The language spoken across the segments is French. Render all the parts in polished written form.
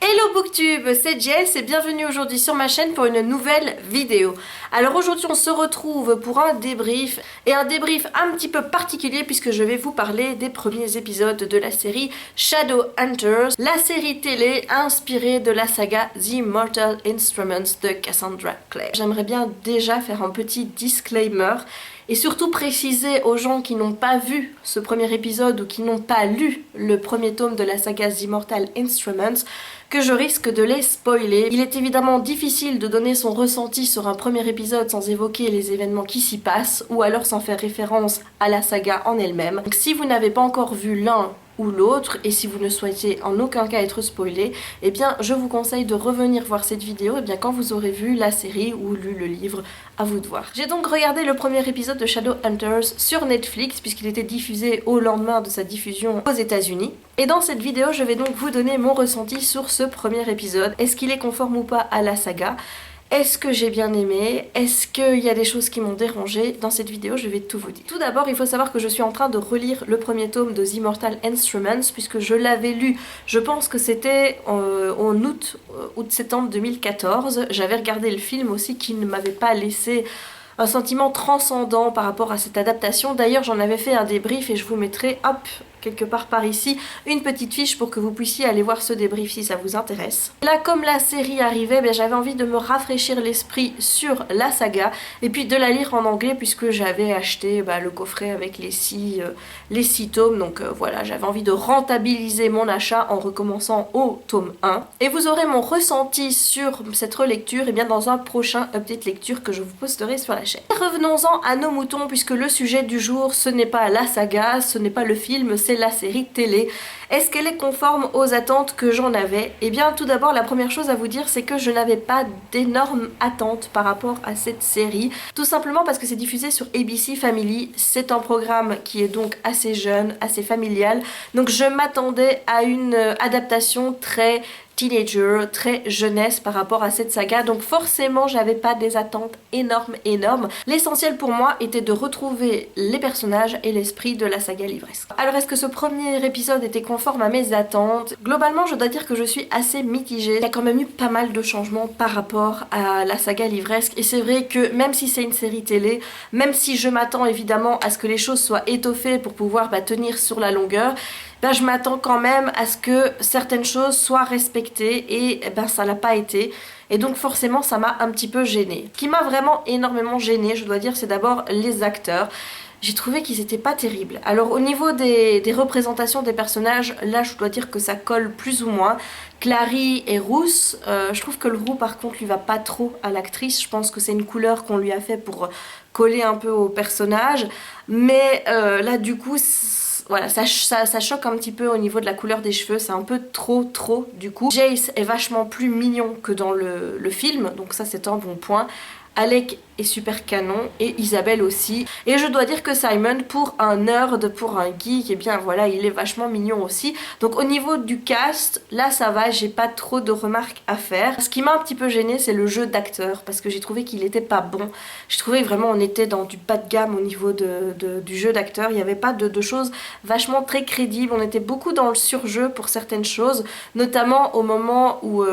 Hello Booktube, c'est Jess et bienvenue aujourd'hui sur ma chaîne pour une nouvelle vidéo. Alors aujourd'hui on se retrouve pour un débrief et un débrief un petit peu particulier puisque je vais vous parler des premiers épisodes de la série Shadowhunters, la série télé inspirée de la saga The Immortal Instruments de Cassandra Clare. J'aimerais bien déjà faire un petit disclaimer et surtout préciser aux gens qui n'ont pas vu ce premier épisode ou qui n'ont pas lu le premier tome de la saga The Immortal Instruments que je risque de les spoiler. Il est évidemment difficile de donner son ressenti sur un premier épisode sans évoquer les événements qui s'y passent ou alors sans faire référence à la saga en elle-même. Donc si vous n'avez pas encore vu l'un ou l'autre et si vous ne souhaitez en aucun cas être spoilé, eh bien je vous conseille de revenir voir cette vidéo quand vous aurez vu la série ou lu le livre, à vous de voir. J'ai donc regardé le premier épisode de Shadowhunters sur Netflix puisqu'il était diffusé au lendemain de sa diffusion aux États-Unis. Et dans cette vidéo, je vais donc vous donner mon ressenti sur ce premier épisode. Est-ce qu'il est conforme ou pas à la saga ? Est-ce que j'ai bien aimé? Est-ce qu'il y a des choses qui m'ont dérangé? Dans cette vidéo, je vais tout vous dire. Tout d'abord, il faut savoir que je suis en train de relire le premier tome de The Immortal Instruments puisque je l'avais lu, je pense que c'était en août-septembre 2014. J'avais regardé le film aussi qui ne m'avait pas laissé un sentiment transcendant par rapport à cette adaptation. D'ailleurs, j'en avais fait un débrief et je vous mettrai, hop, quelque part par ici, une petite fiche pour que vous puissiez aller voir ce débrief si ça vous intéresse. Là, comme la série arrivait, j'avais envie de me rafraîchir l'esprit sur la saga et puis de la lire en anglais puisque j'avais acheté le coffret avec les six tomes. Donc voilà, j'avais envie de rentabiliser mon achat en recommençant au tome 1. Et vous aurez mon ressenti sur cette relecture dans un prochain update lecture que je vous posterai sur la chaîne. Revenons-en à nos moutons puisque le sujet du jour, ce n'est pas la saga, ce n'est pas le film, c'est la série télé. Est-ce qu'elle est conforme aux attentes que j'en avais? Eh bien tout d'abord la première chose à vous dire c'est que je n'avais pas d'énormes attentes par rapport à cette série. Tout simplement parce que c'est diffusé sur ABC Family. C'est un programme qui est donc assez jeune, assez familial. Donc je m'attendais à une adaptation très teenager, très jeunesse par rapport à cette saga, donc forcément j'avais pas des attentes énormes. L'essentiel pour moi était de retrouver les personnages et l'esprit de la saga livresque. Alors est-ce que ce premier épisode était conforme à mes attentes? Globalement je dois dire que je suis assez mitigée, il y a quand même eu pas mal de changements par rapport à la saga livresque et c'est vrai que même si c'est une série télé, même si je m'attends évidemment à ce que les choses soient étoffées pour pouvoir tenir sur la longueur, je m'attends quand même à ce que certaines choses soient respectées et ça l'a pas été. Et donc forcément ça m'a un petit peu gênée. Ce qui m'a vraiment énormément gênée, je dois dire, c'est d'abord les acteurs. J'ai trouvé qu'ils étaient pas terribles. Alors au niveau des représentations des personnages, là je dois dire que ça colle plus ou moins. Clary est rousse, je trouve que le roux par contre lui va pas trop à l'actrice. Je pense que c'est une couleur qu'on lui a fait pour coller un peu au personnage. Mais là du coup voilà, ça choque un petit peu au niveau de la couleur des cheveux, c'est un peu trop du coup. Jace est vachement plus mignon que dans le film, donc ça c'est un bon point. Alec est super canon et Isabelle aussi. Et je dois dire que Simon, pour un nerd, pour un geek, voilà, il est vachement mignon aussi. Donc au niveau du cast, là ça va, j'ai pas trop de remarques à faire. Ce qui m'a un petit peu gêné, c'est le jeu d'acteur parce que j'ai trouvé qu'il était pas bon. Je trouvais vraiment on était dans du bas de gamme au niveau du jeu d'acteur. Il y avait pas de choses vachement très crédibles. On était beaucoup dans le surjeu pour certaines choses, notamment au moment où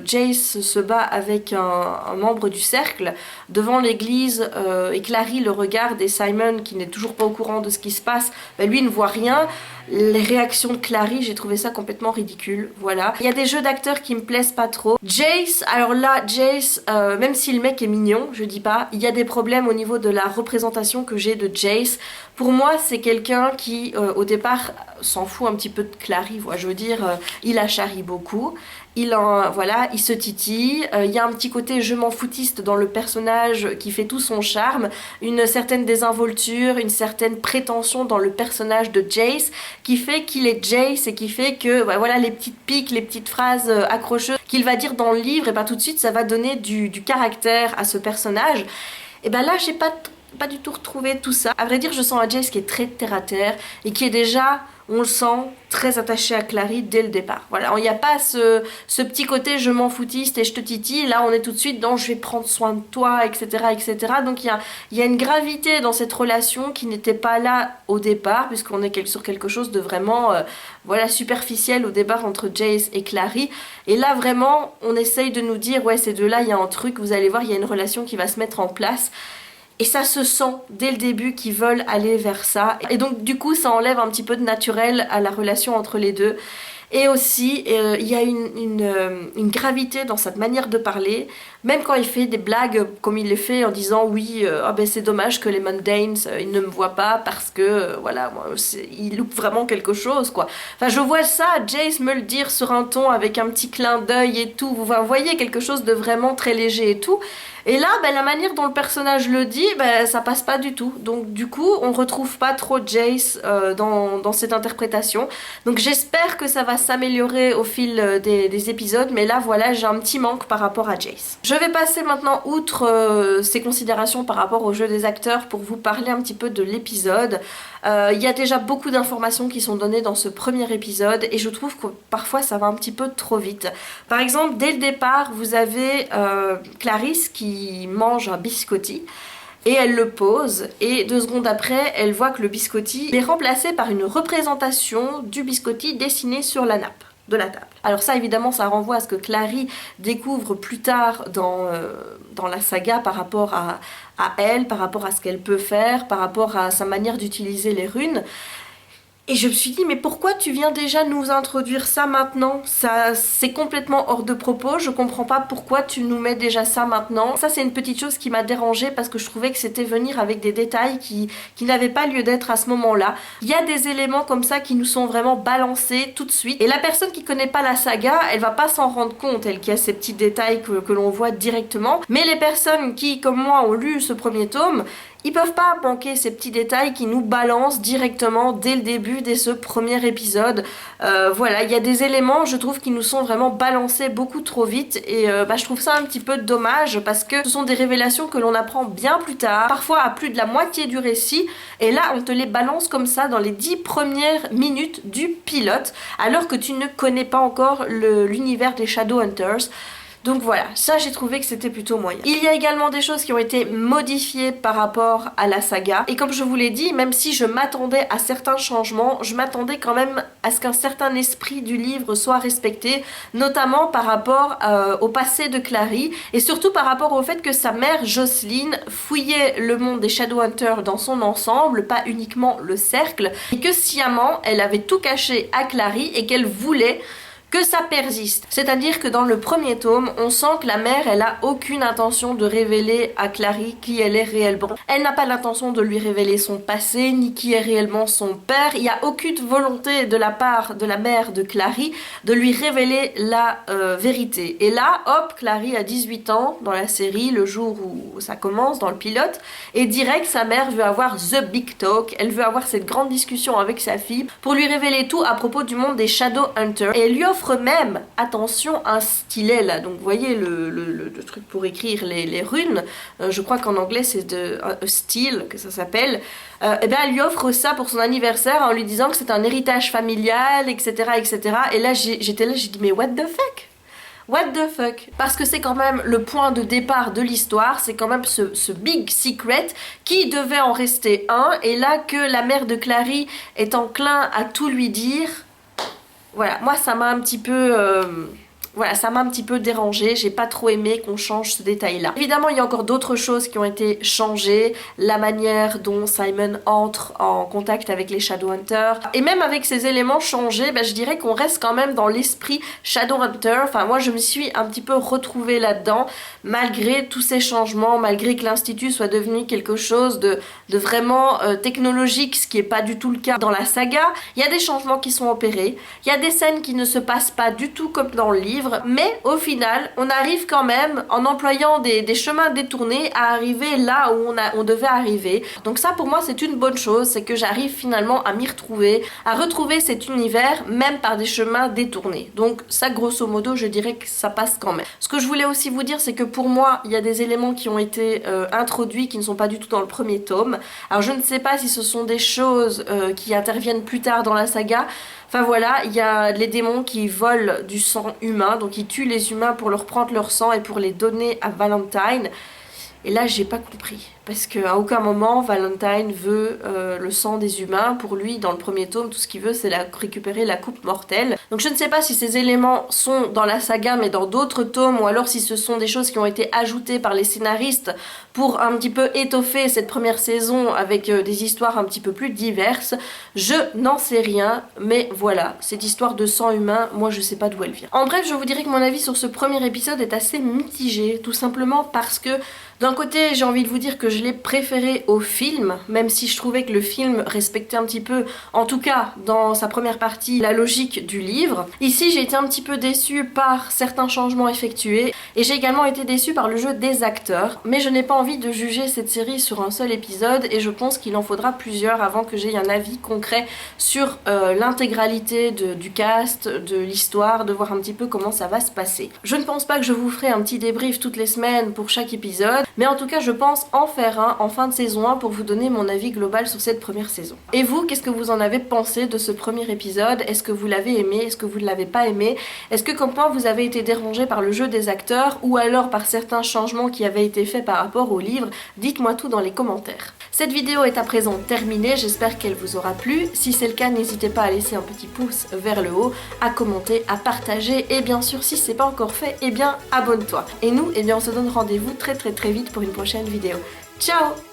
Jace se bat avec un membre du cercle devant l'église et Clary le regarde et Simon qui n'est toujours pas au courant de ce qui se passe, lui ne voit rien. Les réactions de Clary, j'ai trouvé ça complètement ridicule, voilà. Il y a des jeux d'acteurs qui me plaisent pas trop. Jace, alors là, Jace, même si le mec est mignon, je dis pas, il y a des problèmes au niveau de la représentation que j'ai de Jace. Pour moi, c'est quelqu'un qui, au départ, s'en fout un petit peu de Clary, je veux dire, il la charrie beaucoup. Il se titille, il y a un petit côté je m'en foutiste dans le personnage qui fait tout son charme, une certaine désinvolture, une certaine prétention dans le personnage de Jace qui fait qu'il est Jace et qui fait que voilà les petites piques, les petites phrases accrocheuses qu'il va dire dans le livre, et tout de suite ça va donner du caractère à ce personnage. Et là j'ai pas du tout retrouvé tout ça. À vrai dire, je sens un Jace qui est très terre à terre et qui est déjà on le sent très attaché à Clary dès le départ. Voilà, il n'y a pas ce petit côté je m'en foutiste et je te titille. Là, on est tout de suite dans je vais prendre soin de toi, etc. etc. Donc il y a une gravité dans cette relation qui n'était pas là au départ, puisqu'on est sur quelque chose de vraiment voilà, superficiel au départ entre Jace et Clary. Et là, vraiment, on essaye de nous dire ouais, ces deux-là, il y a un truc, vous allez voir, il y a une relation qui va se mettre en place. Et ça se sent dès le début qu'ils veulent aller vers ça. Et donc du coup ça enlève un petit peu de naturel à la relation entre les deux. Et aussi, il y a une gravité dans cette manière de parler, même quand il fait des blagues comme il les fait en disant oui, oh ben c'est dommage que les Mundanes, ils ne me voient pas parce que, voilà, moi, il loupe vraiment quelque chose, quoi. Enfin, je vois ça, Jace me le dire sur un ton avec un petit clin d'œil et tout, vous voyez quelque chose de vraiment très léger et tout. Et là, ben, la manière dont le personnage le dit, ben, ça passe pas du tout. Donc du coup, on retrouve pas trop Jace dans cette interprétation. Donc j'espère que ça va s'améliorer au fil des épisodes, mais là voilà, j'ai un petit manque par rapport à Jace. Je vais passer maintenant outre ces considérations par rapport au jeu des acteurs pour vous parler un petit peu de l'épisode. Il y a déjà beaucoup d'informations qui sont données dans ce premier épisode et je trouve que parfois ça va un petit peu trop vite. Par exemple, dès le départ, vous avez Clarisse qui mange un biscotti. Et elle le pose, et 2 secondes après, elle voit que le biscotti est remplacé par une représentation du biscotti dessiné sur la nappe de la table. Alors ça, évidemment, ça renvoie à ce que Clary découvre plus tard dans la saga par rapport à elle, par rapport à ce qu'elle peut faire, par rapport à sa manière d'utiliser les runes. Et je me suis dit, mais pourquoi tu viens déjà nous introduire ça maintenant? Ça, c'est complètement hors de propos, je comprends pas pourquoi tu nous mets déjà ça maintenant. Ça, c'est une petite chose qui m'a dérangée parce que je trouvais que c'était venir avec des détails qui n'avaient pas lieu d'être à ce moment-là. Il y a des éléments comme ça qui nous sont vraiment balancés tout de suite. Et la personne qui connaît pas la saga, elle va pas s'en rendre compte, elle qui a ces petits détails que l'on voit directement. Mais les personnes qui, comme moi, ont lu ce premier tome, ils peuvent pas manquer ces petits détails qui nous balancent directement dès le début, dès ce premier épisode. Voilà, il y a des éléments, je trouve, qui nous sont vraiment balancés beaucoup trop vite et je trouve ça un petit peu dommage parce que ce sont des révélations que l'on apprend bien plus tard, parfois à plus de la moitié du récit, et là on te les balance comme ça dans les 10 premières minutes du pilote, alors que tu ne connais pas encore l'univers des Shadowhunters. Donc voilà, ça j'ai trouvé que c'était plutôt moyen. Il y a également des choses qui ont été modifiées par rapport à la saga. Et comme je vous l'ai dit, même si je m'attendais à certains changements, je m'attendais quand même à ce qu'un certain esprit du livre soit respecté, notamment par rapport au passé de Clary, et surtout par rapport au fait que sa mère Jocelyn fouillait le monde des Shadowhunters dans son ensemble, pas uniquement le cercle, et que sciemment elle avait tout caché à Clary et qu'elle voulait que ça persiste. C'est-à-dire que dans le premier tome, on sent que la mère, elle a aucune intention de révéler à Clary qui elle est réellement. Elle n'a pas l'intention de lui révéler son passé, ni qui est réellement son père. Il n'y a aucune volonté de la part de la mère de Clary de lui révéler la vérité. Et là, hop, Clary a 18 ans dans la série, le jour où ça commence, dans le pilote, et direct, sa mère veut avoir the big talk, elle veut avoir cette grande discussion avec sa fille pour lui révéler tout à propos du monde des Shadowhunters. Et elle lui offre même, attention, un stylet là, donc vous voyez le truc pour écrire les runes, je crois qu'en anglais c'est un style que ça s'appelle, et bien elle lui offre ça pour son anniversaire en lui disant que c'est un héritage familial, etc. etc. Et là j'étais là, j'ai dit mais what the fuck? What the fuck? Parce que c'est quand même le point de départ de l'histoire, c'est quand même ce big secret qui devait en rester un, et là que la mère de Clary est enclin à tout lui dire. Voilà, moi ça m'a un petit peu... Voilà, ça m'a un petit peu dérangée, j'ai pas trop aimé qu'on change ce détail-là. Évidemment, il y a encore d'autres choses qui ont été changées, la manière dont Simon entre en contact avec les Shadowhunters, et même avec ces éléments changés, je dirais qu'on reste quand même dans l'esprit Shadowhunter. Enfin, moi je me suis un petit peu retrouvée là-dedans, malgré tous ces changements, malgré que l'Institut soit devenu quelque chose de vraiment technologique, ce qui est pas du tout le cas dans la saga. Il y a des changements qui sont opérés, il y a des scènes qui ne se passent pas du tout comme dans le livre. livre, mais au final, on arrive quand même, en employant des chemins détournés, à arriver là où on devait arriver. Donc ça, pour moi, c'est une bonne chose, c'est que j'arrive finalement à m'y retrouver, à retrouver cet univers, même par des chemins détournés. Donc ça, grosso modo, je dirais que ça passe quand même. Ce que je voulais aussi vous dire, c'est que pour moi, il y a des éléments qui ont été introduits, qui ne sont pas du tout dans le premier tome. Alors je ne sais pas si ce sont des choses qui interviennent plus tard dans la saga. Enfin voilà, il y a les démons qui volent du sang humain, donc ils tuent les humains pour leur prendre leur sang et pour les donner à Valentine. Et là, j'ai pas compris. Parce qu'à aucun moment, Valentine veut le sang des humains. Pour lui, dans le premier tome, tout ce qu'il veut, c'est récupérer la coupe mortelle. Donc je ne sais pas si ces éléments sont dans la saga, mais dans d'autres tomes, ou alors si ce sont des choses qui ont été ajoutées par les scénaristes pour un petit peu étoffer cette première saison avec des histoires un petit peu plus diverses. Je n'en sais rien, mais voilà, cette histoire de sang humain, moi je sais pas d'où elle vient. En bref, je vous dirais que mon avis sur ce premier épisode est assez mitigé, tout simplement parce que d'un côté, j'ai envie de vous dire que je l'ai préféré au film, même si je trouvais que le film respectait un petit peu, en tout cas dans sa première partie, la logique du livre. Ici, j'ai été un petit peu déçue par certains changements effectués, et j'ai également été déçue par le jeu des acteurs, mais je n'ai pas envie de juger cette série sur un seul épisode, et je pense qu'il en faudra plusieurs avant que j'aie un avis concret sur l'intégralité du cast, de l'histoire, de voir un petit peu comment ça va se passer. Je ne pense pas que je vous ferai un petit débrief toutes les semaines pour chaque épisode, mais en tout cas je pense en faire un en fin de saison 1 pour vous donner mon avis global sur cette première saison. Et vous, qu'est-ce que vous en avez pensé de ce premier épisode? Est-ce que vous l'avez aimé? Est-ce que vous ne l'avez pas aimé? Est-ce que comme moi vous avez été dérangé par le jeu des acteurs ou alors par certains changements qui avaient été faits par rapport au livre? Dites-moi tout dans les commentaires. Cette vidéo est à présent terminée, j'espère qu'elle vous aura plu. Si c'est le cas, n'hésitez pas à laisser un petit pouce vers le haut, à commenter, à partager et bien sûr si c'est pas encore fait, eh bien abonne-toi. Et nous, eh bien on se donne rendez-vous très vite pour une prochaine vidéo. Ciao!